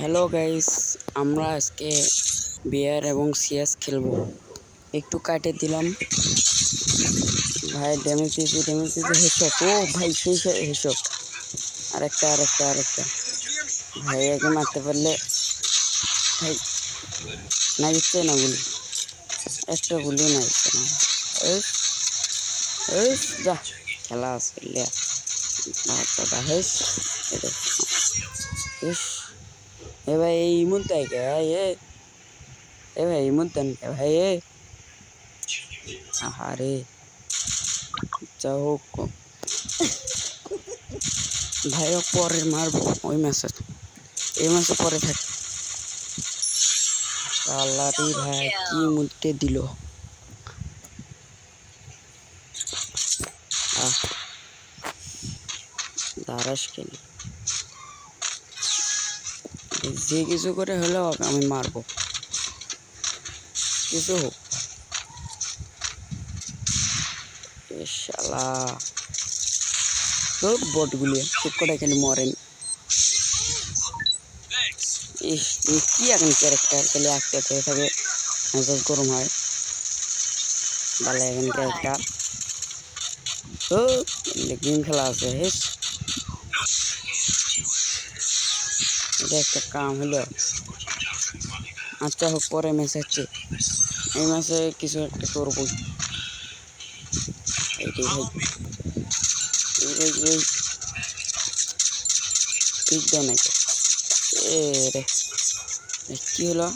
Hello guys, আমরা আজকে বিয়ার এবং সিএস খেলবো। একটু কাটে দিলাম ভাই, ড্যামেজ দিয়েছি হেডশট। ও ভাই, সেই হেডশট। আরেকটা ভাই, আগে মারতে পারলে ভাই। না দিচ্ছে না গুলি, একটা গুলি না দিচ্ছে না। এস এস যা, খেলা আছে লিয়া বাচ্চাটা। হেস এটা হেস। এ ভাই, এই মুদ্দা কে ভাই? এ ভাই, এই মুদ্দান কে ভাই? আহারে, যা হোক ভাই, পরে মারবো ওই ম্যাচে। এই ম্যাচে পরে থাক। আল্লাহরে ভাই, কি মুদ্দে দিল। দারাস খেলি, যে কিছু করে হলেও আমি মারবো, কিছু হোক। শালা বটগুলি ঠিক করে খালি মরেন। কি এখন ক্যারেক্টার খালি আঁকতে থাকে, মেজাজ গরম হয়। ভালো এখন ক্যারেক্টার গেম খেলা আছে। হেস, এটা একটা কাম হলো। আচ্ছা হোক, পরে ম্যাচ হচ্ছে। এই ম্যাচে কিছু একটা করবো। এইটাই ভাই, ঠিক দেয় নাকি? এ রে, কি হলো?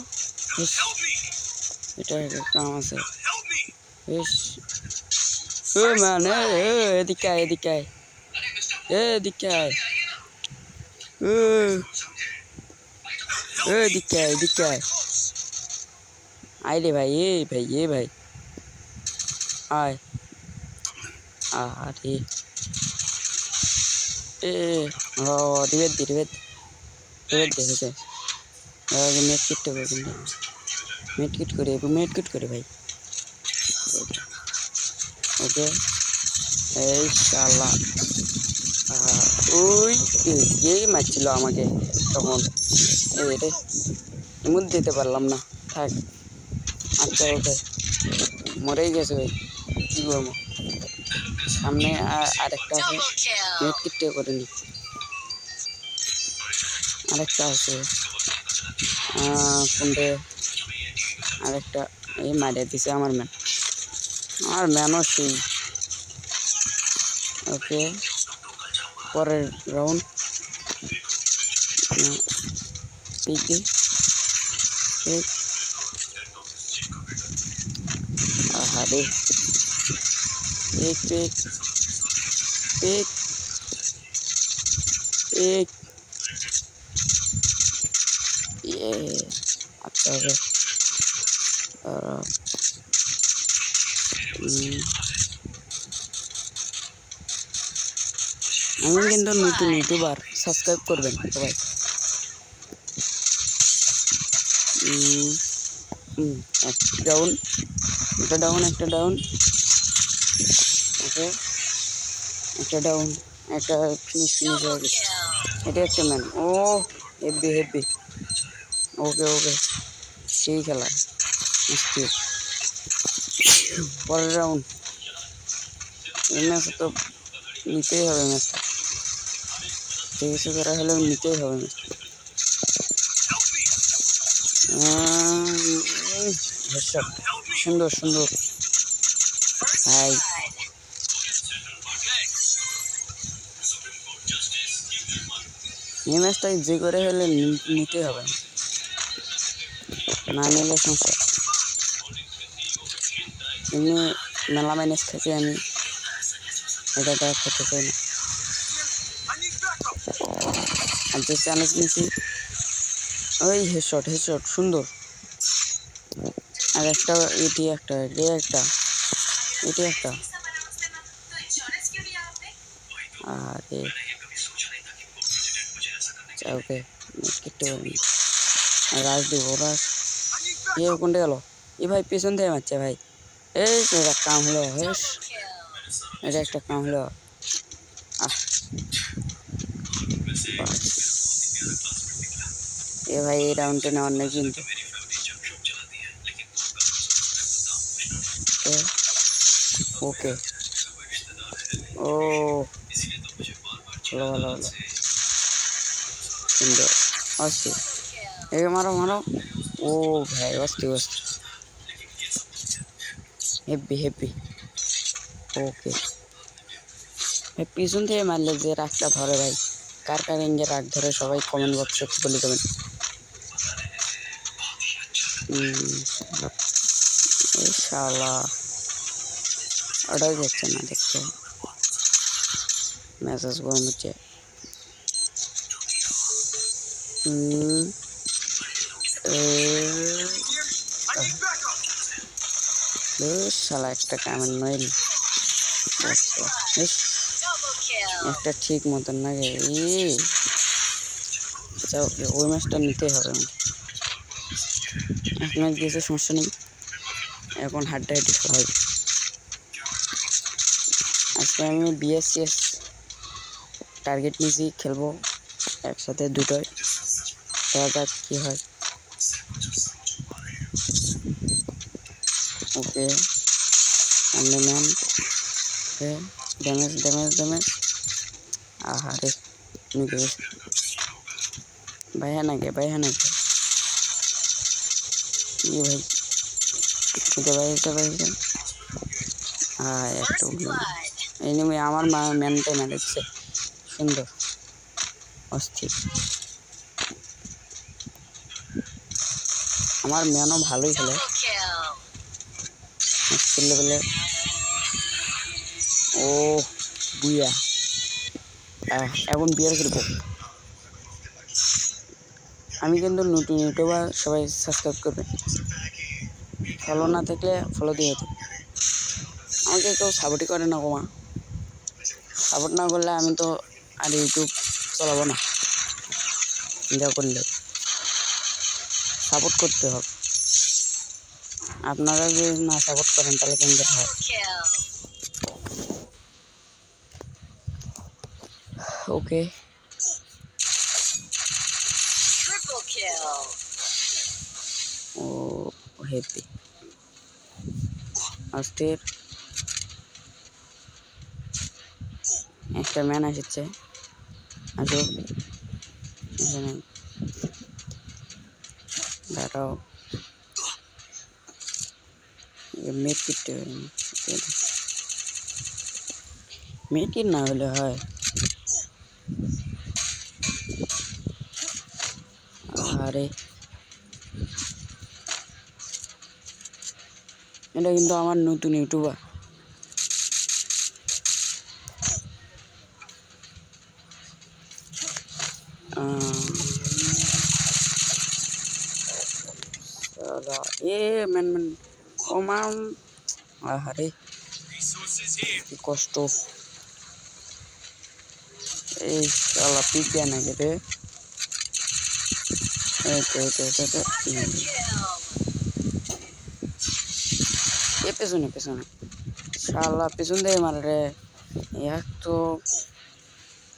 এটা একটা কাম আছে। বেশ, মানে এদিকে আয়, এদিকে আয়, এদিকে আয়। আয় রে ভাই, ভাই আয়। আরে এ ও রিবেদ হয়েছে। মেট কিট করে ভাই। ওকে, এই শালা ওই এই মারছিল আমাকে তখন। এই রে, এমন দিতে পারলাম না, থাক। আচ্ছা ওকে, মরেই গেছে ভাই, কি করবো। সামনে আরেকটা আছে, মেট কিটটা করে নি। আরেকটা আছে কোনটে, আরেকটা এই মারিয়া দিছে আমার ম্যানও সেই। ওকে, পরের রাউন্ড পিক দি পিক। আহারে, পিক পিক পিক পিক। ইয়ে, আচ্ছা ওকে। আমি কিন্তু নতুন ইউটিউবার, সাবস্ক্রাইব করবেন সবাই। ডাউন, একটা ডাউন ওকে, একটা ডাউন, একটা ফিনিশ হয়ে গেছে। এটা একটা ম্যান। ও হেভি। ওকে, সেই খেলা। পরের রাউন্ড, এই ম্যাচ তো নিতেই হবে। ম্যাচটা যে কিছু করা হলেও নিতেই হবে ম্যাচটা। সুন্দর ভাই। এই ম্যাচটা যে করে হলে নিতে হবে, না নিলে সমস্যা। এমনি মেলা মাইনাস খাইছি আমি, এটা খেতে চাই না। আর যে চ্যালেঞ্জ নিয়েছি, ওই হেডশট সুন্দর। আর একটা এটি একটা আরে ওকে, কেটে পারিনি। রাজ দেবো, কোনটা গেল? এ ভাই, পেছন থেকে মারছে ভাই। এটা কাম হলো। এটা একটা কাম হলো। এ ভাই এই রাউন্ডে নেওয়ার নেই কিন্তু ওকে ও ভালো ভালো ভালো সুন্দর অস্থির এই মারো মারো ও ভাই অস্থির অস্থির হেব্বি হেব্বি ওকে পিছন থেকে মারলে যে রাগটা ধরে ভাই কার কার ইঞ্জে রাগ ধরে সবাই কমেন্ট বক্সে বলে দেবেন শালা ওটাই দেখছে না দেখছে মেসেজ গরম হচ্ছে শালা একটা কামের নইল একটা ঠিক মতন না গে আচ্ছা ওকে ওই ম্যাচটা নিতেই হবে এক ম্যাচ দিয়েছে সমস্যা নেই এখন হাড্ডাহাড্ডি খেলা হবে আজকে আমি বিএসসিএস টার্গেট নিয়েছি খেলবো একসাথে দুটোই দেখা যাক কী হয় ওকে সামনে man okay damage damage damage আহারে ভাইয়া নাকি ই ভাই এটা ভাই হ্যাঁ একটা এই নেমে আমার ম্যানটা মেরেছে সুন্দর অস্থির আমার ম্যানও ভালোই খেলে মুশকিল লেভেলে ও বুয়া এখন বিয়ার খেলবো আমি কিন্তু নতুন ইউটিউবার সবাই সাবস্ক্রাইব করবেন ফলো না থাকলে ফলো দিয়ে দেবে আমাকে কেউ সাপোর্টই করে না গোমা সাপোর্ট না করলে আমি তো আর ইউটিউব চালাবো না যা করলে সাপোর্ট করতে হবে আপনারা যদি না সাপোর্ট করেন তাহলে কেমন হয় ওকে ও হেপি অস্থির একটা ম্যান আসছে আসুক এখানে দাঁড়াও মেয়েটির না হলে হয় আরে এটা কিন্তু আমার নতুন ইউটিউবার এ ম্যান ম্যান ও মান আরে কি কষ্ট এই শালা পিকে নাকি রে পেছনে পেছনে শালা পেছন দিয়ে মারে রে এক তো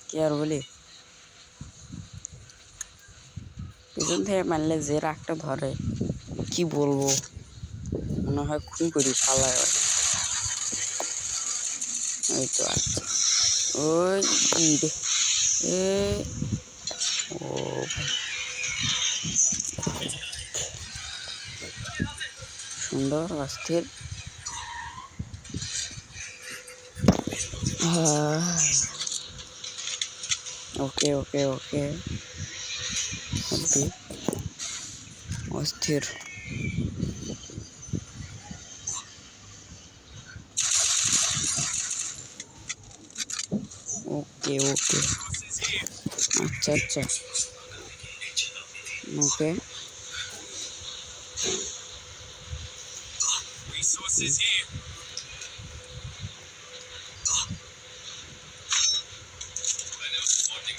কি আর বলি পেছন থেকে মারলে যে রাগটা ধরে কি বলবো মনে হয় খুন করি শালায় ওই তো আচ্ছা ওই রে এ ও সুন্দর অস্থির ওকে ওকে ওকে অস্থির ওকে ওকে আচ্ছা আচ্ছা ওকে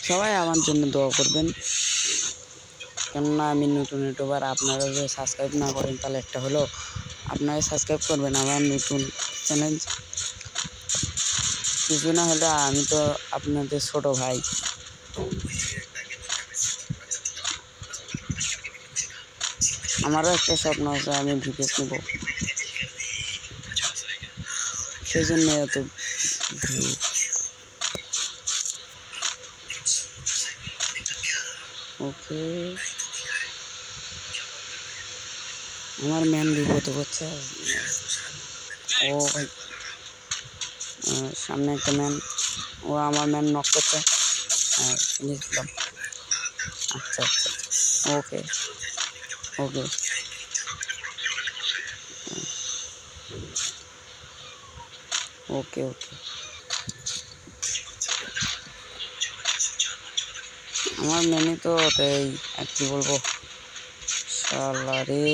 সবাই আমার জন্য দোয়া করবেন কেননা আমি নতুন ইউটিউবার আপনারা যদি সাবস্ক্রাইব না করেন তাহলে একটা হলো আপনারা সাবস্ক্রাইব করবেন আমার নতুন চ্যানেল কিছু না হলে আমি তো আপনাদের ছোট ভাই আমারও একটা স্বপ্ন আছে, আমি ভিপিএস নেব, সেই জন্য এত ভিউ। ওকে, আমার ম্যান বিপদে পড়ছে। ও ভাই, সামনে একটা ম্যান, ও আমার ম্যান নক করছে। ফিনিশ দিলাম। আচ্ছা আচ্ছা, ওকে ওকে, ওকে ওকে। আমার ম্যানে তো তাই, আর কি বলবো, শালা রে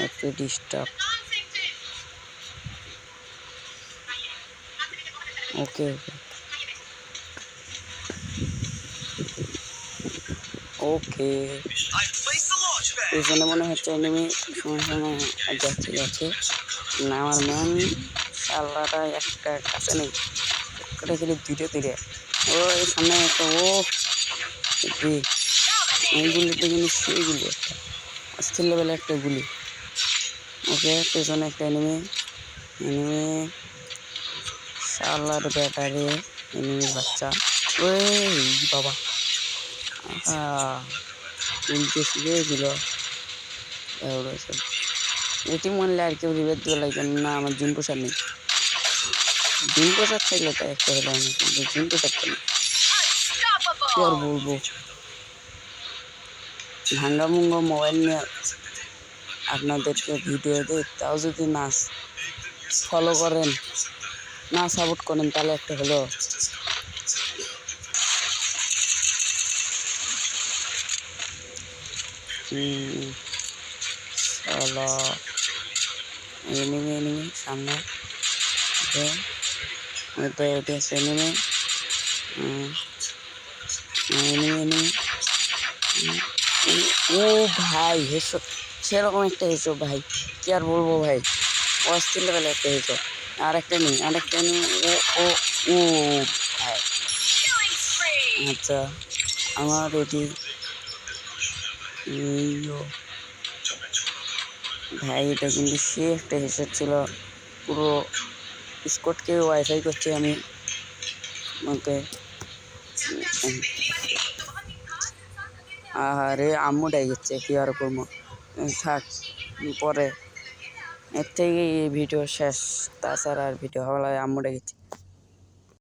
এত ডিস্টার্ব। ওকে ওকে ওকে, পেছনে মনে হচ্ছে এনিমি, সময় সময় যাচ্ছে যাচ্ছে না। আমার ম্যান শালাটা একটা কাছে নেই, ওটা খেলে দূরে দূরে। ও এই সামনে একটা, ও এই গুলিটা কিন্তু সেই গুলি, একটা অস্থির লেভেলের একটা গুলি। ওকে, পেছনে একটা এনিমি, এনিমি শালার ব্যাটারে, এনিমির বাচ্চা। ওই বাবা, উল্টে শিখেছিল এটি মনলে আর কেউ রিভেট দিবে লাগবে না। আমার জুন প্রসাদ নেই, জুন প্রসাদ থাকলে তো একটা হলো আমি, কিন্তু জুন প্রসাদ নেই, কি আর বলবো। ভাঙ্গা মুঙ্গা মোবাইল নিয়ে আপনাদেরকে ভিডিও দিই, তাও যদি না ফলো করেন, না সাপোর্ট করেন, তাহলে একটা হলো। শালা এনিমি এনিমি সামনে, ওকে ওটা ওটা এনিমি, এনিমি এনিমি। ও ভাই হেসো, সেরকম একটা হেসো ভাই, কি আর বলবো ভাই, অস্থির লেভেলে একটা হেসো। আর একটা নেই, আর একটা নেই। ও ও ও ভাই, আচ্ছা আমার এটি ভাই, এটা কিন্তু সে একটা হেসে ছিল, পুরো স্কটকে ওয়াইফাই করছি আমি। ওকে, আরে আম্মু ডাই গেছে, কি আর করবো, থাক পরে, এর থেকে এই ভিডিও শেষ, তাছাড়া আর ভিডিও হওয়া লাগে, আম্মু ডাই গেছে।